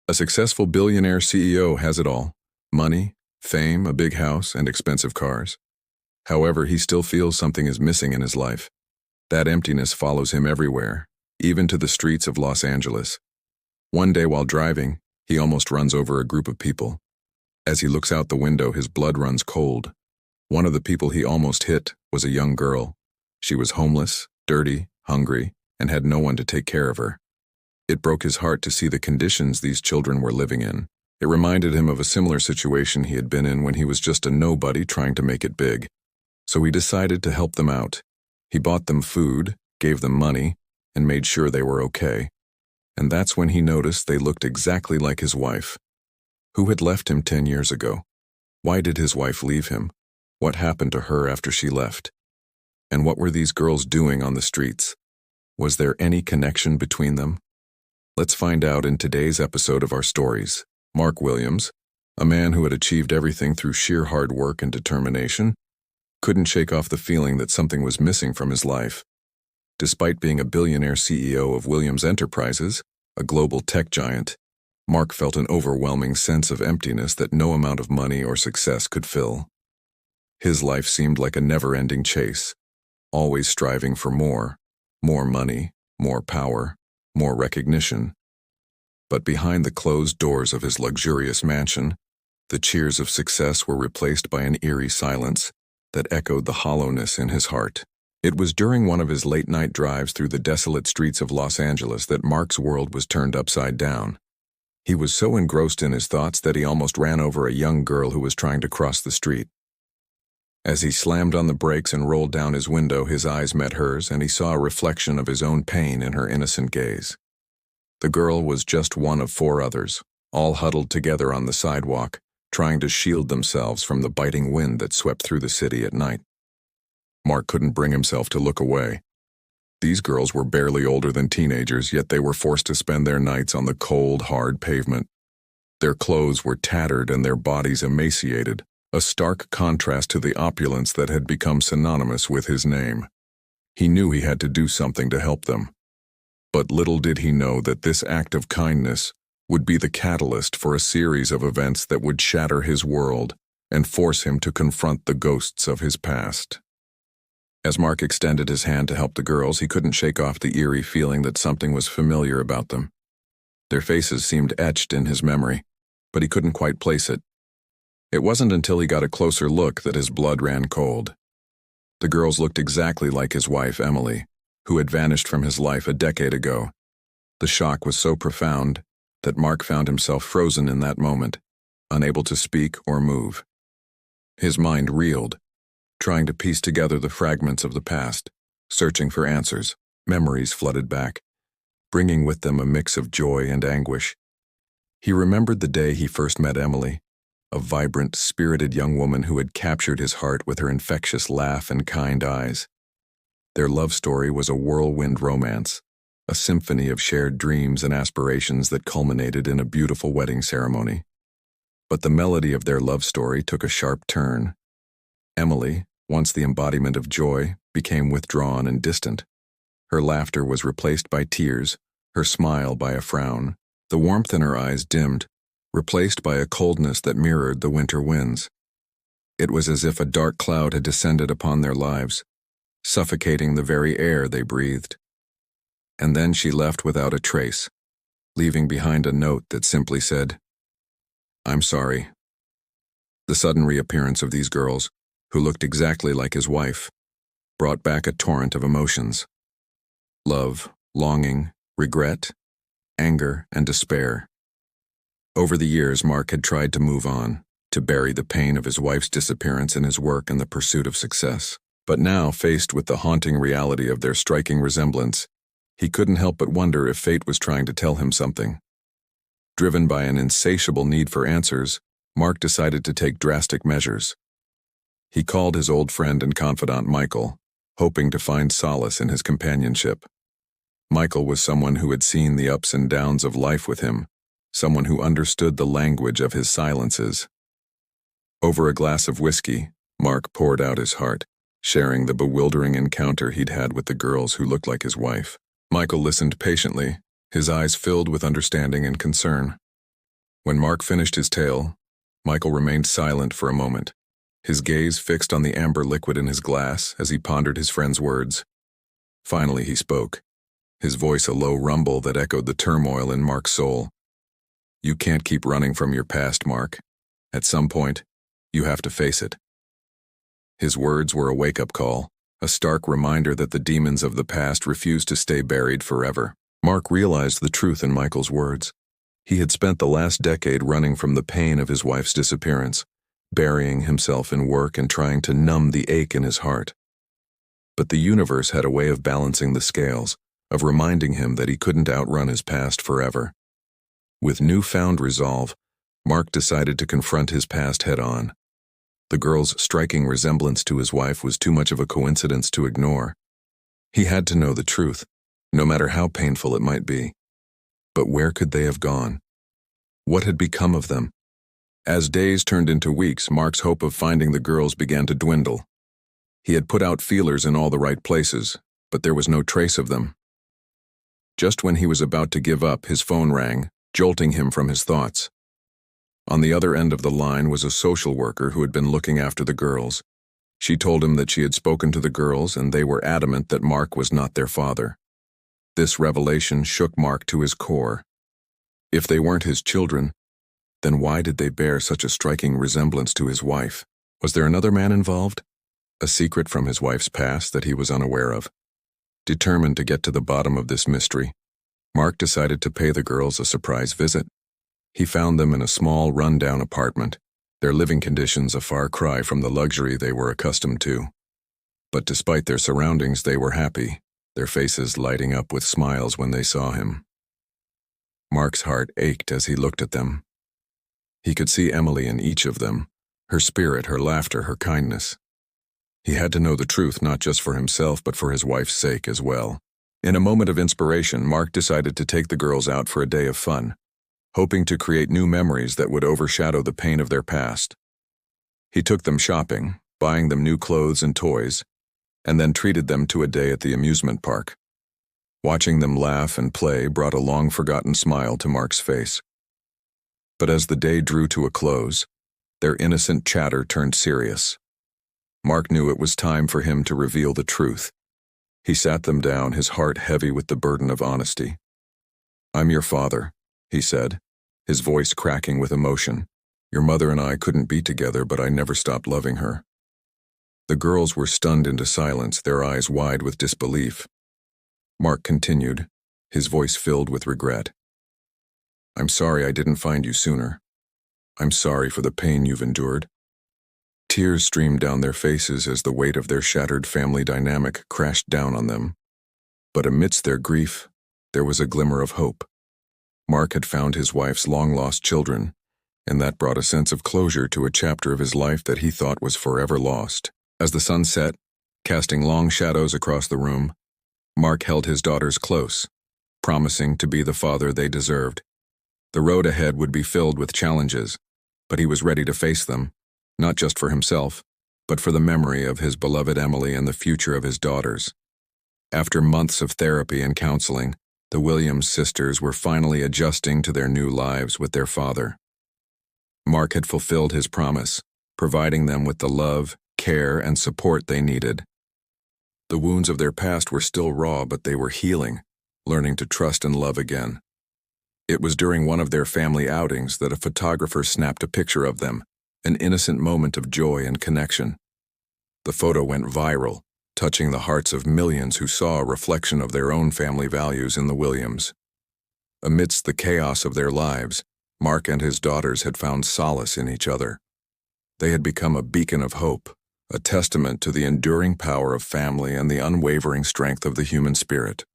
A successful billionaire CEO has it all: money, fame, a big house, and expensive cars. However, he still feels something is missing in his life. That emptiness follows him everywhere, even to the streets of Los Angeles. One day while driving, he almost runs over a group of people. As he looks out the window, his blood runs cold. One of the people he almost hit was a young girl. She was homeless, dirty, hungry, and had no one to take care of her. It broke his heart to see the conditions these children were living in. It reminded him of a similar situation he had been in when he was just a nobody trying to make it big. So he decided to help them out. He bought them food, gave them money, and made sure they were okay. And that's when he noticed they looked exactly like his wife. Who had left him 10 years ago? Why did his wife leave him? What happened to her after she left? And what were these girls doing on the streets? Was there any connection between them? Let's find out in today's episode of our stories. Mark Williams, a man who had achieved everything through sheer hard work and determination, couldn't shake off the feeling that something was missing from his life. Despite being a billionaire CEO of Williams Enterprises, a global tech giant, Mark felt an overwhelming sense of emptiness that no amount of money or success could fill. His life seemed like a never-ending chase, always striving for more money, more power, more recognition. But behind the closed doors of his luxurious mansion, the cheers of success were replaced by an eerie silence that echoed the hollowness in his heart. It was during one of his late-night drives through the desolate streets of Los Angeles that Mark's world was turned upside down. He was so engrossed in his thoughts that he almost ran over a young girl who was trying to cross the street. As he slammed on the brakes and rolled down his window, his eyes met hers, and he saw a reflection of his own pain in her innocent gaze. The girl was just one of 4 others, all huddled together on the sidewalk, trying to shield themselves from the biting wind that swept through the city at night. Mark couldn't bring himself to look away. These girls were barely older than teenagers, yet they were forced to spend their nights on the cold, hard pavement. Their clothes were tattered and their bodies emaciated, a stark contrast to the opulence that had become synonymous with his name. He knew he had to do something to help them. But little did he know that this act of kindness would be the catalyst for a series of events that would shatter his world and force him to confront the ghosts of his past. As Mark extended his hand to help the girls, he couldn't shake off the eerie feeling that something was familiar about them. Their faces seemed etched in his memory, but he couldn't quite place it. It wasn't until he got a closer look that his blood ran cold. The girls looked exactly like his wife, Emily, who had vanished from his life a decade ago. The shock was so profound that Mark found himself frozen in that moment, unable to speak or move. His mind reeled, trying to piece together the fragments of the past, searching for answers. Memories flooded back, bringing with them a mix of joy and anguish. He remembered the day he first met Emily, a vibrant, spirited young woman who had captured his heart with her infectious laugh and kind eyes. Their love story was a whirlwind romance, a symphony of shared dreams and aspirations that culminated in a beautiful wedding ceremony. But the melody of their love story took a sharp turn. Emily, once the embodiment of joy, became withdrawn and distant. Her laughter was replaced by tears, her smile by a frown. The warmth in her eyes dimmed, replaced by a coldness that mirrored the winter winds. It was as if a dark cloud had descended upon their lives, suffocating the very air they breathed. And then she left without a trace, leaving behind a note that simply said, "I'm sorry." The sudden reappearance of these girls, who looked exactly like his wife, brought back a torrent of emotions. Love, longing, regret, anger, and despair. Over the years, Mark had tried to move on, to bury the pain of his wife's disappearance in his work and the pursuit of success. But now, faced with the haunting reality of their striking resemblance, he couldn't help but wonder if fate was trying to tell him something. Driven by an insatiable need for answers, Mark decided to take drastic measures. He called his old friend and confidant Michael, hoping to find solace in his companionship. Michael was someone who had seen the ups and downs of life with him, someone who understood the language of his silences. Over a glass of whiskey, Mark poured out his heart, sharing the bewildering encounter he'd had with the girls who looked like his wife. Michael listened patiently, his eyes filled with understanding and concern. When Mark finished his tale, Michael remained silent for a moment, his gaze fixed on the amber liquid in his glass as he pondered his friend's words. Finally he spoke, his voice a low rumble that echoed the turmoil in Mark's soul. "You can't keep running from your past, Mark. At some point, you have to face it." His words were a wake-up call, a stark reminder that the demons of the past refuse to stay buried forever. Mark realized the truth in Michael's words. He had spent the last decade running from the pain of his wife's disappearance, burying himself in work and trying to numb the ache in his heart. But the universe had a way of balancing the scales, of reminding him that he couldn't outrun his past forever. With newfound resolve, Mark decided to confront his past head-on. The girl's striking resemblance to his wife was too much of a coincidence to ignore. He had to know the truth, no matter how painful it might be. But where could they have gone? What had become of them? As days turned into weeks, Mark's hope of finding the girls began to dwindle. He had put out feelers in all the right places, but there was no trace of them. Just when he was about to give up, his phone rang, jolting him from his thoughts. On the other end of the line was a social worker who had been looking after the girls. She told him that she had spoken to the girls and they were adamant that Mark was not their father. This revelation shook Mark to his core. If they weren't his children, then why did they bear such a striking resemblance to his wife? Was there another man involved? A secret from his wife's past that he was unaware of? Determined to get to the bottom of this mystery, Mark decided to pay the girls a surprise visit. He found them in a small, run-down apartment, their living conditions a far cry from the luxury they were accustomed to. But despite their surroundings, they were happy, their faces lighting up with smiles when they saw him. Mark's heart ached as he looked at them. He could see Emily in each of them, her spirit, her laughter, her kindness. He had to know the truth not just for himself but for his wife's sake as well. In a moment of inspiration, Mark decided to take the girls out for a day of fun, hoping to create new memories that would overshadow the pain of their past. He took them shopping, buying them new clothes and toys, and then treated them to a day at the amusement park. Watching them laugh and play brought a long-forgotten smile to Mark's face. But as the day drew to a close, their innocent chatter turned serious. Mark knew it was time for him to reveal the truth. He sat them down, his heart heavy with the burden of honesty. "I'm your father," he said, his voice cracking with emotion. "Your mother and I couldn't be together, but I never stopped loving her." The girls were stunned into silence, their eyes wide with disbelief. Mark continued, his voice filled with regret. "I'm sorry I didn't find you sooner. I'm sorry for the pain you've endured." Tears streamed down their faces as the weight of their shattered family dynamic crashed down on them. But amidst their grief, there was a glimmer of hope. Mark had found his wife's long-lost children, and that brought a sense of closure to a chapter of his life that he thought was forever lost. As the sun set, casting long shadows across the room, Mark held his daughters close, promising to be the father they deserved. The road ahead would be filled with challenges, but he was ready to face them, not just for himself, but for the memory of his beloved Emily and the future of his daughters. After months of therapy and counseling, the Williams sisters were finally adjusting to their new lives with their father. Mark had fulfilled his promise, providing them with the love, care, and support they needed. The wounds of their past were still raw, but they were healing, learning to trust and love again. It was during one of their family outings that a photographer snapped a picture of them, an innocent moment of joy and connection. The photo went viral, touching the hearts of millions who saw a reflection of their own family values in the Williams. Amidst the chaos of their lives, Mark and his daughters had found solace in each other. They had become a beacon of hope, a testament to the enduring power of family and the unwavering strength of the human spirit.